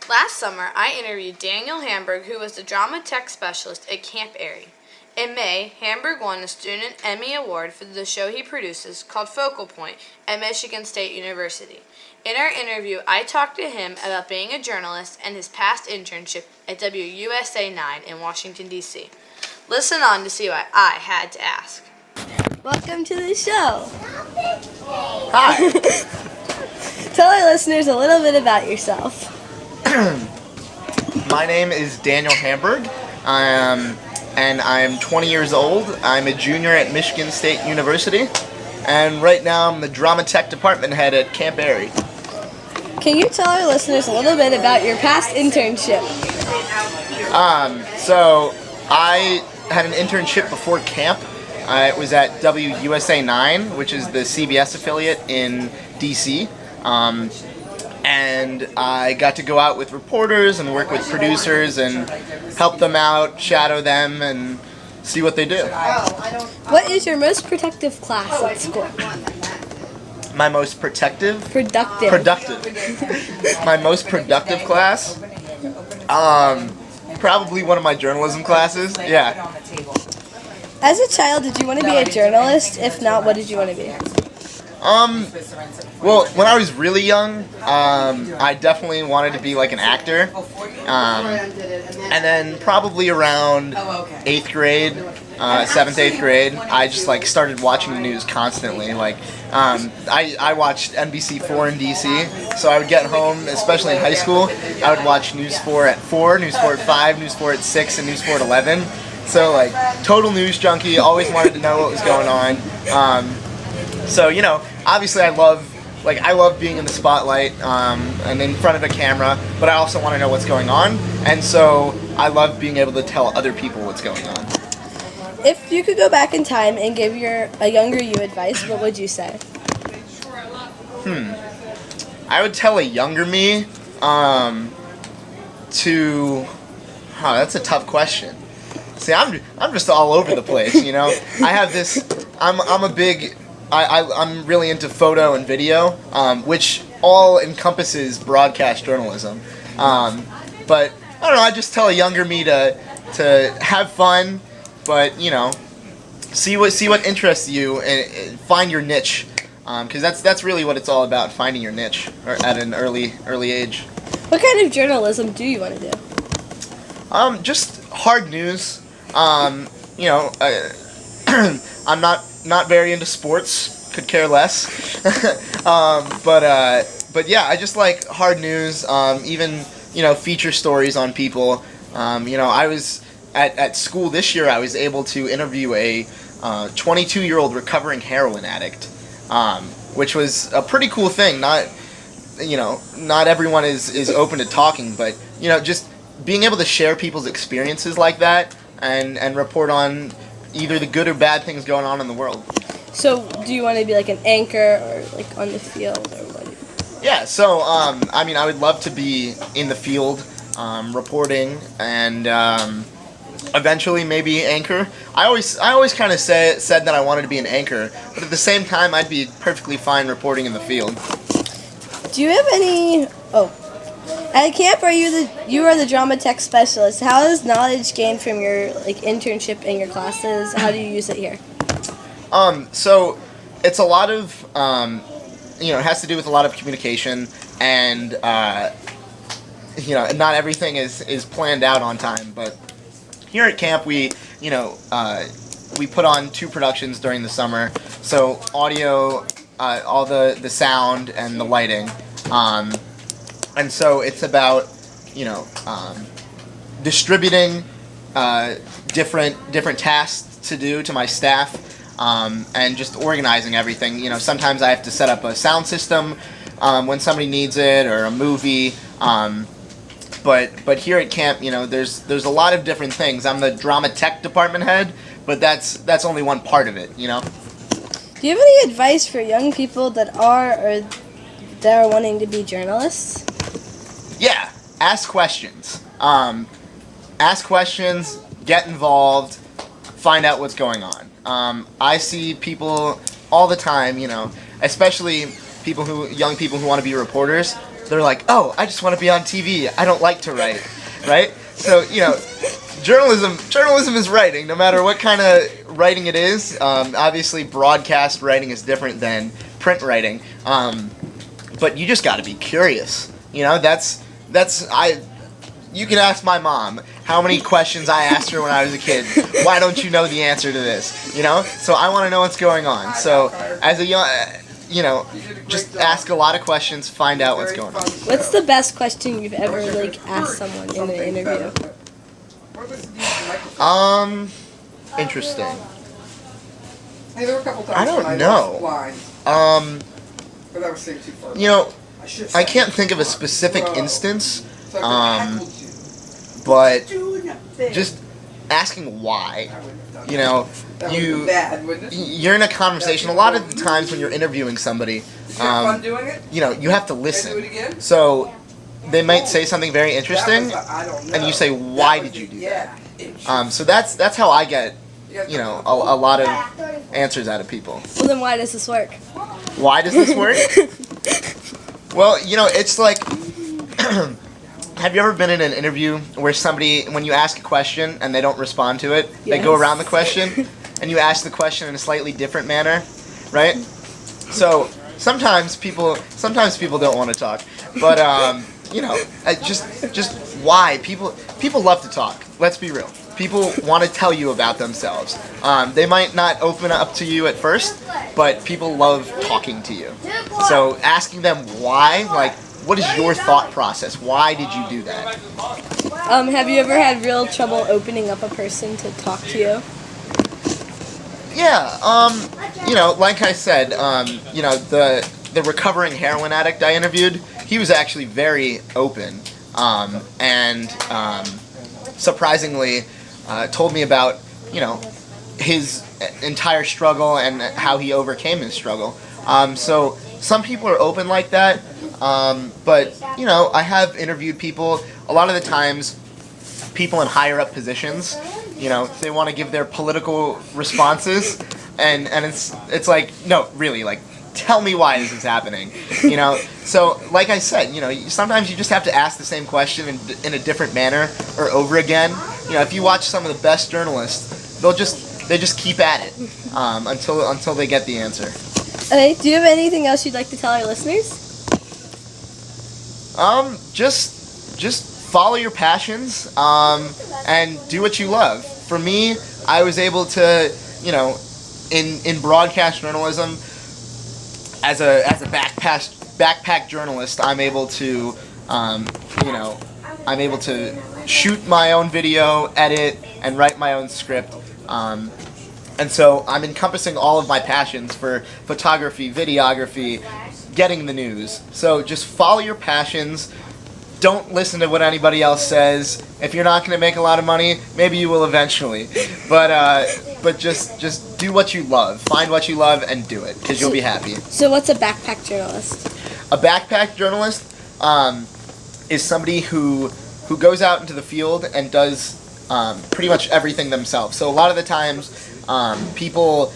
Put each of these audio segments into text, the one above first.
Last summer, I interviewed Daniel Hamburg, who was the drama tech specialist at Camp Airy. In May, Hamburg won a Student Emmy Award for the show he produces called Focal Point at Michigan State University. In our interview, I talked to him about being a journalist and his past internship at WUSA 9 in Washington, D.C. Listen on to see what I had to ask. Welcome to the show. Hi. Tell our listeners a little bit about yourself. My name is Daniel Hamburg, and I'm 20 years old. I'm a junior at Michigan State University, and right now I'm the drama tech department head at Camp Airy. Can you tell our listeners a little bit about your past internship? So I had an internship before camp. It was at WUSA 9, which is the CBS affiliate in DC. And I got to go out with reporters and work with producers and help them out, shadow them, and see what they do. What is your most productive class at school? My most productive? Productive. My most productive class? Probably one of my journalism classes. Yeah. As a child, did you want to be a journalist? If not, what did you want to be? Well, when I was really young, I definitely wanted to be like an actor. And then probably around 8th grade, 7th, 8th grade, I just like started watching the news constantly. Like, I watched NBC4 in DC, so I would get home, especially in high school, I would watch News 4 at 4, News 4 at 5, News 4 at 6, and News 4 at 11. So like, total news junkie, always wanted to know what was going on. So, you know, obviously I love being in the spotlight and in front of a camera, but I also want to know what's going on, and so I love being able to tell other people what's going on. If you could go back in time and give a younger you advice, what would you say? I would tell a younger me that's a tough question. See, I'm just all over the place, you know. I have this. I'm really into photo and video, which all encompasses broadcast journalism. But I don't know. I just tell a younger me to have fun, but you know, see what interests you and find your niche, because that's really what it's all about, finding your niche at an early age. What kind of journalism do you want to do? Just hard news. You know, I'm not very into sports. Could care less. But yeah, I just like hard news. Even feature stories on people. I was at school this year. I was able to interview a 22-year-old recovering heroin addict, which was a pretty cool thing. Not everyone is open to talking, but just being able to share people's experiences like that and report on either the good or bad things going on in the world. So, do you want to be like an anchor or like on the field or what? Yeah, so I would love to be in the field, reporting, and eventually maybe anchor. I always kind of said that I wanted to be an anchor, but at the same time I'd be perfectly fine reporting in the field. Do you have any? At camp, you are the drama tech specialist. How is knowledge gained from your internship and your classes? How do you use it here? So it's a lot of it has to do with a lot of communication, and not everything is planned out on time. But here at camp, we put on 2 productions during the summer. So audio, all the sound and the lighting. And so it's about, distributing different tasks to do to my staff, and just organizing everything. Sometimes I have to set up a sound system when somebody needs it, or a movie. But here at camp, there's a lot of different things. I'm the drama tech department head, but that's only one part of it. Do you have any advice for young people that are wanting to be journalists? Yeah, ask questions. Ask questions, get involved, find out what's going on. I see people all the time, especially young people who want to be reporters. they're like, oh, I just want to be on TV. I don't like to write, right? So, journalism is writing, no matter what kind of writing it is. Obviously, broadcast writing is different than print writing, but you just got to be curious. You can ask my mom how many questions I asked her when I was a kid. Why don't you know the answer to this? So I want to know what's going on. So as a young, just ask a lot of questions, find out what's going on. What's the best question you've ever asked someone in an interview? Interesting. Hey, there were a couple times I don't when know. lost the line, but I was saying too far. I can't think of a specific instance, So I could've heckled but just asking why. That would've been bad, wouldn't it? You're in a conversation. A lot of the times when you're interviewing somebody, Did you have fun doing it? you have to Can I do listen. it again? So they might say something very interesting, That was, I don't know. and you say, That why was did you it, do yeah. that? So that's how I get, a lot of answers out of people. Well, then why does this work? Why does this work? Well, it's like, have you ever been in an interview where somebody, when you ask a question and they don't respond to it, they go Yes. around the question, and you ask the question in a slightly different manner, right? So sometimes people don't want to talk, but just why people love to talk. Let's be real. People want to tell you about themselves. They might not open up to you at first, but people love talking to you. So asking them why, what is your thought process? Why did you do that? Have you ever had real trouble opening up a person to talk to you? Yeah, like I said, the recovering heroin addict I interviewed, he was actually very open, and surprisingly told me about, his entire struggle and how he overcame his struggle. So some people are open like that, but, I have interviewed people, a lot of the times, people in higher up positions, they want to give their political responses, and it's like, no, really, tell me why this is happening, So, like I said, sometimes you just have to ask the same question in a different manner or over again. If you watch some of the best journalists, they just keep at it until they get the answer. Okay, do you have anything else you'd like to tell our listeners? Just follow your passions, and do what you love. For me, I was able to, in broadcast journalism, as a backpack journalist, I'm able to, I'm able to shoot my own video, edit, and write my own script. And so I'm encompassing all of my passions for photography, videography, getting the news. So just follow your passions. Don't listen to what anybody else says. If you're not going to make a lot of money, maybe you will eventually. But just do what you love. Find what you love and do it, because you'll be happy. So what's a backpack journalist? A backpack journalist is somebody who goes out into the field and does pretty much everything themselves. So a lot of the times, people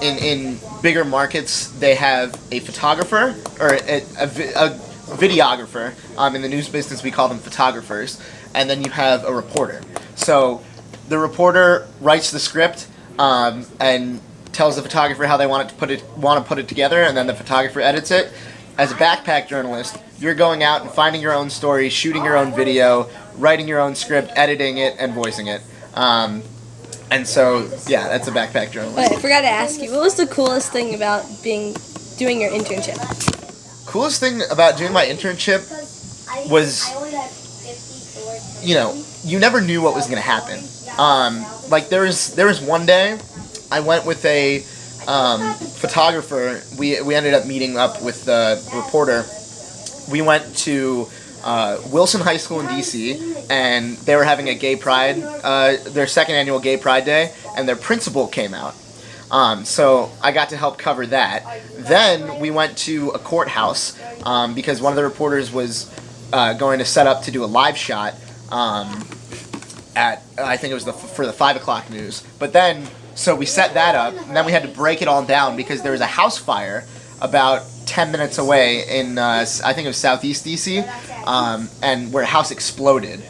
in bigger markets, they have a photographer or a videographer. In the news business, we call them photographers. And then you have a reporter. So the reporter writes the script and tells the photographer how they want to put it together, and then the photographer edits it. As a backpack journalist, you're going out and finding your own story, shooting your own video, writing your own script, editing it, and voicing it. And so, yeah, that's a backpack journalist. Wait, I forgot to ask you, what was the coolest thing about doing your internship? Coolest thing about doing my internship was, you never knew what was going to happen. There was one day I went with a photographer. We ended up meeting up with the reporter. We went to Wilson High School in DC, and they were having a gay pride, their second annual gay pride day, and their principal came out. So I got to help cover that. Then we went to a courthouse because one of the reporters was going to set up to do a live shot at, I think it was for the 5 o'clock news. But then, so we set that up, and then we had to break it all down because there was a house fire about 10 minutes away in I think it was Southeast DC, and where a house exploded.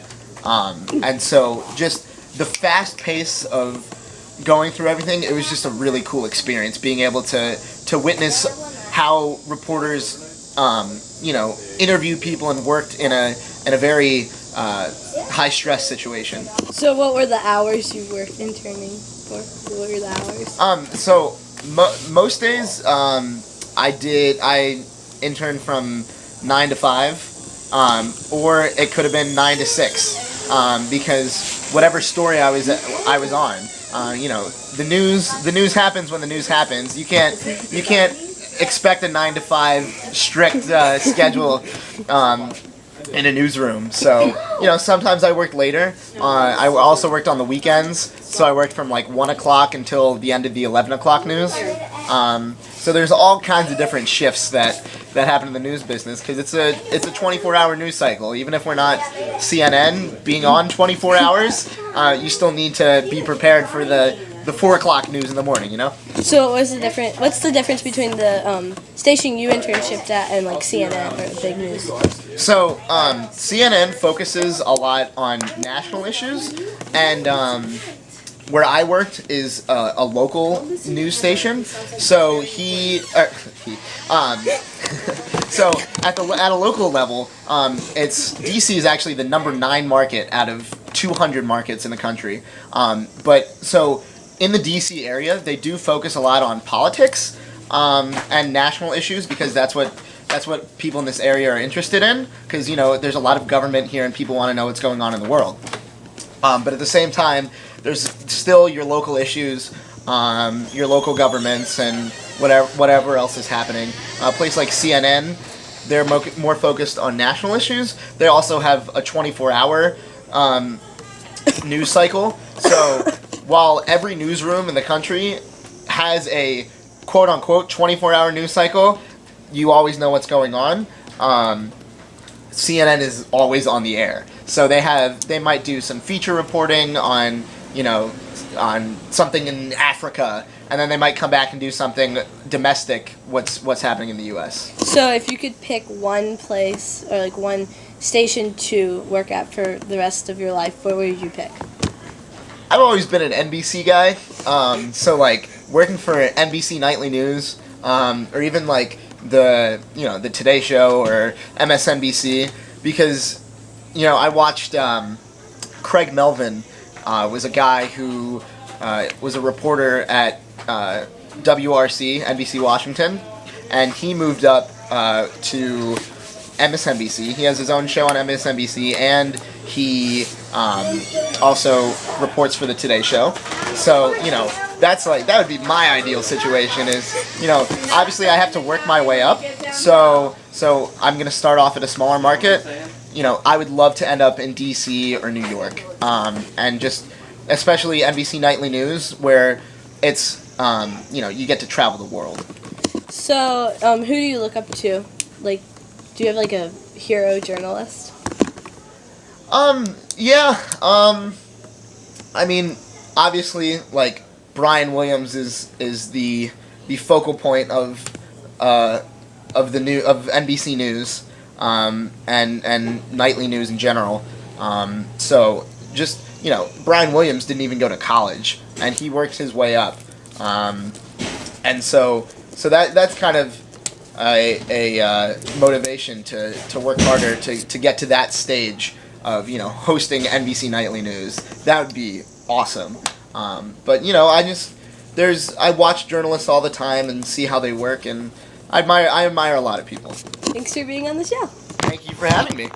And so just the fast pace of going through everything, it was just a really cool experience being able to witness how reporters interviewed people and worked in a very high stress situation. So what were the hours you were interning for? What were the hours? So most days I interned from 9 to 5, or it could have been 9 to 6, because whatever story I was on, the news happens when the news happens. You can't expect a 9 to 5 strict schedule in a newsroom. So sometimes I worked later. I also worked on the weekends, so I worked from like 1 o'clock until the end of the 11 o'clock news. So there's all kinds of different shifts that happen in the news business, because it's a 24-hour news cycle. Even if we're not CNN being on 24 hours, you still need to be prepared for the 4 o'clock news in the morning, So what's the difference between the station you internshiped at and like CNN or big news? So CNN focuses a lot on national issues, and where I worked is a local news station. So so at a local level, DC is actually the number 9 market out of 200 markets in the country. But so in the DC area, they do focus a lot on politics and national issues, because that's what people in this area are interested in, because there's a lot of government here and people want to know what's going on in the world. But at the same time, there's still your local issues, your local governments, and whatever else is happening. A place like CNN, they're more focused on national issues. They also have a 24-hour news cycle. So while every newsroom in the country has a quote-unquote 24-hour news cycle, you always know what's going on. CNN is always on the air. So they might do some feature reporting on something in Africa, and then they might come back and do something domestic, what's happening in the U.S. So if you could pick one place or like one station to work at for the rest of your life, what would you pick? I've always been an NBC guy, so like working for NBC Nightly News, or even like the Today Show or MSNBC, because I watched Craig Melvin was a guy who was a reporter at WRC, NBC Washington, and he moved up to MSNBC. He has his own show on MSNBC, and he also reports for the Today Show. So that would be my ideal situation. Is obviously I have to work my way up. So I'm gonna start off at a smaller market. I would love to end up in DC or New York, and just especially NBC Nightly News, where it's you get to travel the world. So who do you look up to? Like, do you have like a hero journalist? Yeah. I mean, obviously, like Brian Williams is the focal point of NBC News, and nightly news in general. So just Brian Williams didn't even go to college, and he worked his way up. And so that's kind of a motivation to work harder to get to that stage of hosting NBC Nightly News. That would be awesome. But I watch journalists all the time and see how they work, and I admire a lot of people. Thanks for being on the show. Thank you for having me.